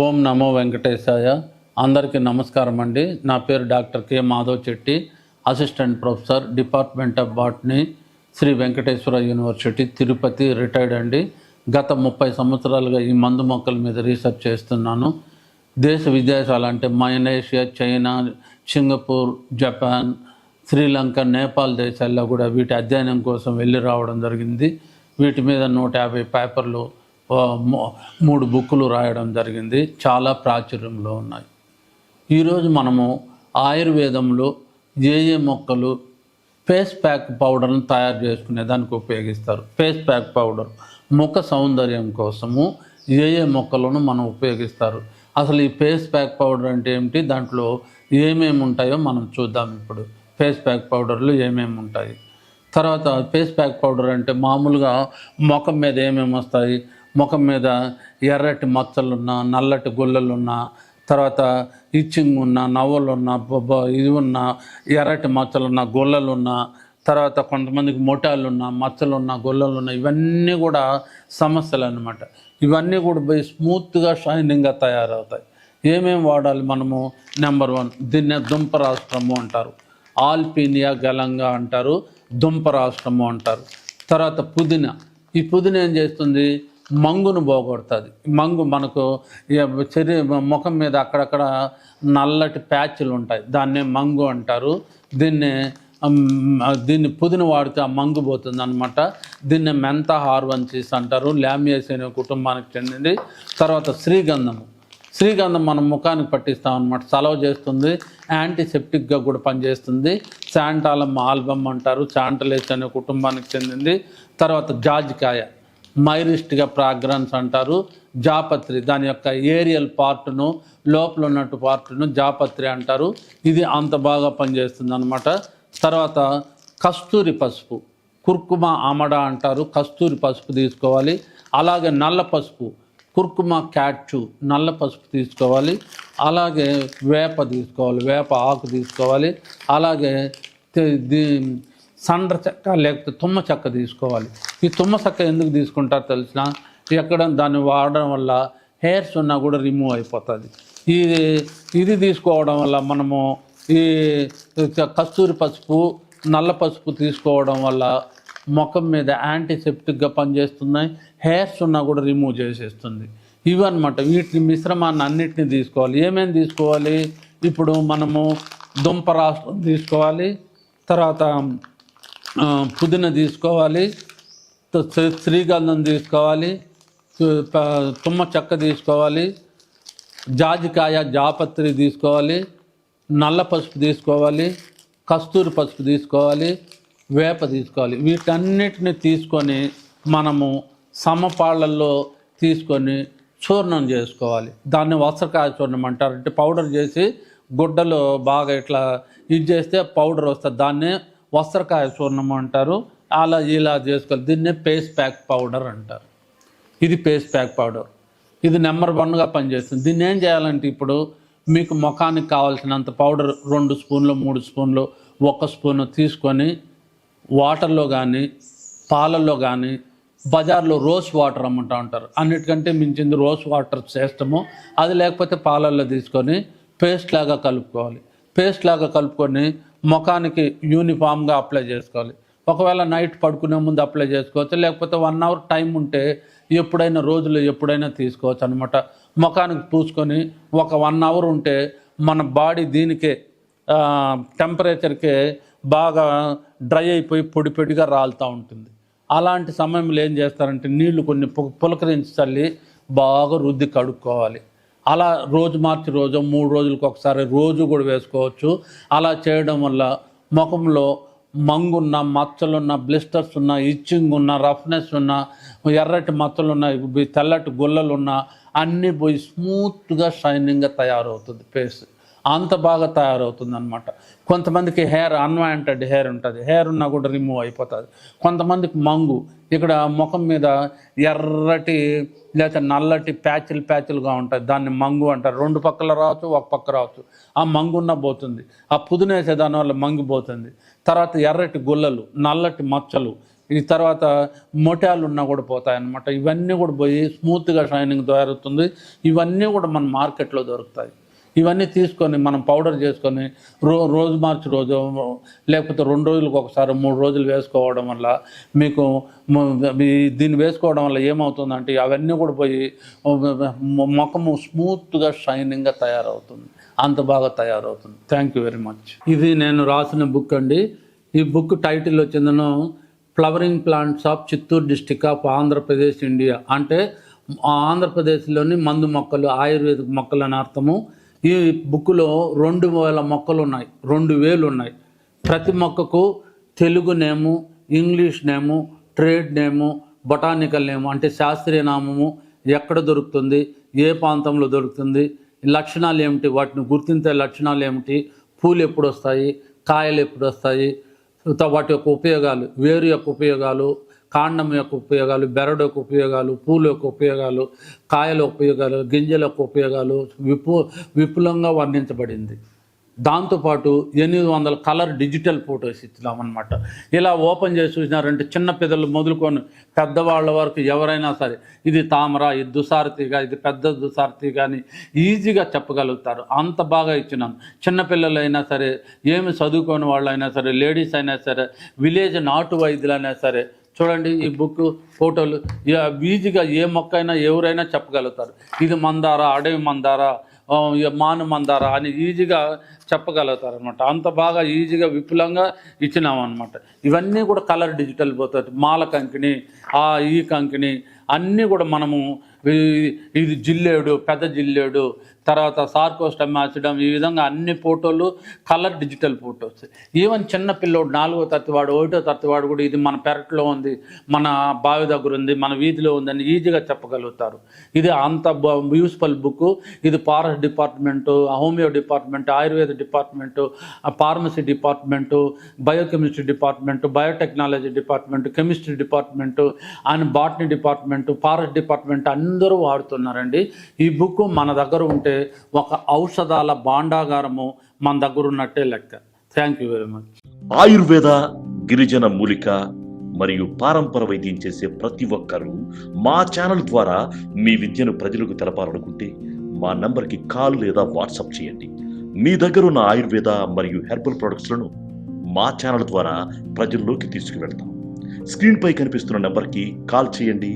ఓం నమో వెంకటేశాయ. అందరికీ నమస్కారం అండి. నా పేరు doctor K Madhav Chetty, assistant professor, department of botany, Sri Venkateswara university, Tirupati, retired అండి. గత 30 సంవత్సరాలుగా ఈ మందు మొక్కల మీద రీసెర్చ్ చేస్తున్నాను. దేశ విదేశాలు అంటే Malaysia, China, Singapore, Japan, Sri Lanka, Nepal దేశాల్లో కూడా వీటి అధ్యయనం కోసం వెళ్ళి రావడం జరిగింది. వీటి మీద 150 పేపర్లు, 3 బుక్కులు రాయడం జరిగింది. చాలా ప్రాచుర్యంలో ఉన్నాయి. ఈరోజు మనము ఆయుర్వేదంలో ఏ మొక్కలు ఫేస్ ప్యాక్ పౌడర్ను తయారు చేసుకునే దానికి ఉపయోగిస్తారు. ఫేస్ ప్యాక్ పౌడర్ ముఖ సౌందర్యం కోసము ఏ మొక్కలను మనం ఉపయోగిస్తారు. అసలు ఈ ఫేస్ ప్యాక్ పౌడర్ అంటే ఏమిటి, దాంట్లో ఏమేమి ఉంటాయో మనం చూద్దాం. ఇప్పుడు ఫేస్ ప్యాక్ పౌడర్లు ఏమేమి ఉంటాయి. తర్వాత ఫేస్ ప్యాక్ పౌడర్ అంటే మామూలుగా ముఖం మీద ఏమేమి వస్తాయి, ముఖం మీద ఎర్రటి మచ్చలున్నా, నల్లటి గుల్లలున్నా, తర్వాత ఇచ్చింగ్ ఉన్న, నవ్వలున్నా, ఇది ఉన్న, ఎర్రటి మచ్చలున్న, గుల్లలున్నా, తర్వాత కొంతమందికి మొటాలున్నా, మచ్చలున్నా, గుల్లలున్నా, ఇవన్నీ కూడా సమస్యలు అన్నమాట. ఇవన్నీ కూడా పోయి స్మూత్గా షైనింగ్గా తయారవుతాయి. ఏమేమి వాడాలి మనము? నెంబర్ 1, దీన్నే దుంపరాష్ట్రము అంటారు, ఆల్పీనియా గలంగా అంటారు, దుంపరాష్ట్రము అంటారు. తర్వాత పుదీనా. ఈ పుదీనా ఏం చేస్తుంది? మంగును పోగొడుతుంది. మంగు మనకు ముఖం మీద అక్కడక్కడ నల్లటి ప్యాచ్లు ఉంటాయి, దాన్నే మంగు అంటారు. దీన్ని పుదీనా వాడితే ఆ మంగు పోతుంది అనమాట. దీన్ని మెంతా హార్వెన్సిస్ అంటారు, లామియేసి అనే కుటుంబానికి చెందింది. తర్వాత శ్రీగంధం మనం ముఖానికి పట్టిస్తాం అనమాట, సలవ చేస్తుంది, యాంటీసెప్టిక్గా కూడా పనిచేస్తుంది. శాంటాలమ్ ఆల్బమ్ అంటారు, శాంటలేస్ అనే కుటుంబానికి చెందింది. తర్వాత జాజికాయ, మైరిస్టిగా ఫ్రాగ్రెన్స్ అంటారు. జాపత్రి, దాని యొక్క ఏరియల్ పార్ట్ను, లోపల ఉన్నట్టు పార్ట్ను జాపత్రి అంటారు. ఇది అంత బాగా పనిచేస్తుంది అనమాట. తర్వాత కస్తూరి పసుపు, కుర్కుమా ఆమడా అంటారు, కస్తూరి పసుపు తీసుకోవాలి. అలాగే నల్ల పసుపు, కుర్కుమా క్యాట్చు, నల్ల పసుపు తీసుకోవాలి. అలాగే వేప తీసుకోవాలి, వేప ఆకు తీసుకోవాలి. అలాగే సండ్ర చెక్క లేకపోతే తుమ్మ చెక్క తీసుకోవాలి. ఈ తుమ్మ చెక్క ఎందుకు తీసుకుంటారో తెలిసిన, ఎక్కడ దాన్ని వాడడం వల్ల హెయిర్స్ ఉన్నా కూడా రిమూవ్ అయిపోతుంది. ఇది తీసుకోవడం వల్ల మనము ఈ కస్తూరి పసుపు, నల్ల పసుపు తీసుకోవడం వల్ల ముఖం మీద యాంటీసెప్టిక్గా పనిచేస్తున్నాయి, హెయిర్స్ ఉన్నా కూడా రిమూవ్ చేసేస్తుంది. ఇవన్నమాట. వీటి మిశ్రమాన్ని అన్నిటిని తీసుకోవాలి. ఏమేమి తీసుకోవాలి? ఇప్పుడు మనము దుంపరాష్ట్రం తీసుకోవాలి, తర్వాత పుదీనా తీసుకోవాలి, శ్రీగంధం తీసుకోవాలి, తుమ్మ చెక్క తీసుకోవాలి, జాజికాయ, జాపత్రి తీసుకోవాలి, నల్ల పసుపు తీసుకోవాలి, కస్తూరి పసుపు తీసుకోవాలి, వేప తీసుకోవాలి. వీటన్నిటిని తీసుకొని మనము సమపాళ్ళల్లో తీసుకొని చూర్ణం చేసుకోవాలి. దాన్ని వస్త్రకాయ చూర్ణం అంటారు. అంటే పౌడర్ చేసి గుడ్డలో బాగా ఇట్లా ఇది చేస్తే పౌడర్ వస్తుంది, దాన్నే వస్త్రకాయ చూర్ణం అంటారు. అలా ఇలా చేసుకోవాలి. దీన్నే ఫేస్ ప్యాక్ పౌడర్ అంటారు. ఇది ఫేస్ ప్యాక్ పౌడర్. ఇది నెంబర్ 1గా పనిచేస్తుంది. దీన్ని ఏం చేయాలంటే, ఇప్పుడు మీకు ముఖానికి కావాల్సినంత పౌడర్ 2 స్పూన్లు, 3 స్పూన్లు, 1 స్పూను తీసుకొని వాటర్లో కానీ పాలల్లో కానీ, బజార్లో రోజ్ వాటర్ అమ్ముతూ ఉంటారు, అన్నిటికంటే మించింది రోజ్ వాటర్ శ్రేష్టము. అది లేకపోతే పాలల్లో తీసుకొని పేస్ట్ లాగా కలుపుకోవాలి. పేస్ట్ లాగా కలుపుకొని ముఖానికి యూనిఫామ్గా అప్లై చేసుకోవాలి. ఒకవేళ నైట్ పడుకునే ముందు అప్లై చేసుకోవచ్చు, లేకపోతే 1 అవర్ టైం ఉంటే ఎప్పుడైనా, రోజులో ఎప్పుడైనా తీసుకోవచ్చు అనమాట. ముఖానికి పూసుకొని ఒక 1 అవర్ ఉంటే మన బాడీ దీనికే టెంపరేచర్కే బాగా డ్రై అయిపోయి పొడి పొడిగా రాలుతూ ఉంటుంది. అలాంటి సమయంలో ఏం చేస్తారంటే, నీళ్లు కొన్ని పులకరించి చల్లి బాగా రుద్ది కడుక్కోవాలి. అలా రోజు మార్చి రోజు 3 రోజులకు ఒకసారి రోజు కూడా వేసుకోవచ్చు. అలా చేయడం వల్ల ముఖంలో మంగున్న, మచ్చలున్న, బ్లిస్టర్స్ ఉన్న, ఇచ్చింగ్ ఉన్న, రఫ్నెస్ ఉన్న, ఎర్రటి మచ్చలున్న, తెల్లటి గుల్లలున్న అన్నీ పోయి స్మూత్గా షైనింగ్గా తయారవుతుంది ఫేస్. అంత బాగా తయారవుతుంది అనమాట. కొంతమందికి హెయిర్ అన్వాంటెడ్ హెయిర్ ఉంటుంది, హెయిర్ ఉన్నా కూడా రిమూవ్ అయిపోతుంది. కొంతమందికి మంగు, ఇక్కడ ముఖం మీద ఎర్రటి లేకపోతే నల్లటి ప్యాచ్లుగా ఉంటుంది, దాన్ని మంగు అంటారు. 2 పక్కల రావచ్చు, 1 పక్క రావచ్చు. ఆ మంగున్న పోతుంది. ఆ పుదీనా వేసే దానివల్ల మంగిపోతుంది. తర్వాత ఎర్రటి గుల్లలు, నల్లటి మచ్చలు, ఈ తర్వాత మొటాలు ఉన్నా కూడా పోతాయి అన్నమాట. ఇవన్నీ కూడా పోయి స్మూత్గా షైనింగ్ తయారవుతుంది. ఇవన్నీ కూడా మన మార్కెట్లో దొరుకుతాయి. ఇవన్నీ తీసుకొని మనం పౌడర్ చేసుకొని రోజు మార్చి రోజు లేకపోతే 2 రోజులకు ఒకసారి 3 రోజులు వేసుకోవడం వల్ల మీకు దీన్ని వేసుకోవడం వల్ల ఏమవుతుందంటే అవన్నీ కూడా పోయి ముఖము స్మూత్గా షైనింగ్గా తయారవుతుంది. అంత బాగా తయారవుతుంది. Thank you very much. ఇది నేను రాసిన బుక్ అండి. ఈ బుక్ టైటిల్ వచ్చిందను flowering plants of Chittoor district of Andhra Pradesh India. అంటే ఆంధ్రప్రదేశ్లోని మందు మొక్కలు, ఆయుర్వేదిక్ మొక్కలు అని అర్థము. ఈ బుక్లో 2000 మొక్కలు ఉన్నాయి, 2000 ఉన్నాయి. ప్రతి మొక్కకు తెలుగు నేము, ఇంగ్లీష్ నేము, ట్రేడ్ నేము, బొటానికల్ నేము అంటే శాస్త్రీయ నామము, ఎక్కడ దొరుకుతుంది, ఏ ప్రాంతంలో దొరుకుతుంది, లక్షణాలు ఏమిటి, వాటిని గుర్తించే లక్షణాలు ఏమిటి, పూలు ఎప్పుడు వస్తాయి, కాయలు ఎప్పుడు వస్తాయి, వాటి యొక్క ఉపయోగాలు, వేరు యొక్క ఉపయోగాలు, కాండం యొక్క ఉపయోగాలు, బెరడు యొక్క ఉపయోగాలు, పూల యొక్క ఉపయోగాలు, కాయల ఉపయోగాలు, గింజల యొక్క ఉపయోగాలు విపులంగా వర్ణించబడింది. దాంతోపాటు 800 కలర్ డిజిటల్ ఫొటోస్ ఇచ్చినామన్నమాట. ఇలా ఓపెన్ చేసి చూసినారంటే చిన్న పిల్లలు మొదలుకొని పెద్దవాళ్ళ వరకు ఎవరైనా సరే ఇది తామర, ఇది దుసారతిగా, ఇది పెద్ద దుసారతిగా అని ఈజీగా చెప్పగలుగుతారు. అంత బాగా ఇచ్చినాను. చిన్నపిల్లలైనా సరే, ఏమి చదువుకోని వాళ్ళైనా సరే, లేడీస్ అయినా సరే, విలేజ్ నాటు వైద్యులైనా సరే చూడండి. ఈ బుక్ ఫోటోలు ఈజీగా ఏ మొక్క అయినా ఎవరైనా చెప్పగలుగుతారు. ఇది మందార, అడవి మందార, మాను మందార అని ఈజీగా చెప్పగలుగుతారు అనమాట. అంత బాగా ఈజీగా విపులంగా ఇచ్చినామన్నమాట. ఇవన్నీ కూడా కలర్ డిజిటల్ పోతుంది. మాల కంకిని, ఈ కంకిని అన్నీ కూడా మనము ఇది జిల్లేడు, పెద్ద జిల్లేడు, తర్వాత సార్కోస్టమాసిడమ్, ఈ విధంగా అన్ని ఫోటోలు కలర్ డిజిటల్ ఫోటోస్. ఈవెన్ చిన్న పిల్లోడు 4వ తరగతి వాడు, 1వ తరగతి వాడు కూడా ఇది మన పెరట్లో ఉంది, మన బావి దగ్గర ఉంది, మన వీధిలో ఉందని ఈజీగా చెప్పగలుగుతారు. ఇది అంత యూస్ఫుల్ బుక్. ఇది forest department, homeo department, Ayurveda department, pharmacy department, biochemistry department, biotechnology department, chemistry department and botany department, forest department అందరూ వాడుతున్నారండి. ఈ బుక్ మన దగ్గర ఉంటే ఒక ఔషధాల భాండాగారము మన దగ్గర ఉన్నట్టే లెక్క. Thank you very much. Ayurveda, గిరిజన మూలిక మరియు పారంపర వైద్యం చేసే ప్రతి ఒక్కరూ మా ఛానల్ ద్వారా మీ విద్యను ప్రజలకు తెలపాలనుకుంటే మా నంబర్కి కాల్ లేదా వాట్సాప్ చేయండి. మీ దగ్గర ఉన్న ఆయుర్వేద మరియు హెర్బల్ ప్రొడక్ట్స్లను మా ఛానల్ ద్వారా ప్రజల్లోకి తీసుకువెళ్తాం. స్క్రీన్పై కనిపిస్తున్న నెంబర్కి కాల్ చేయండి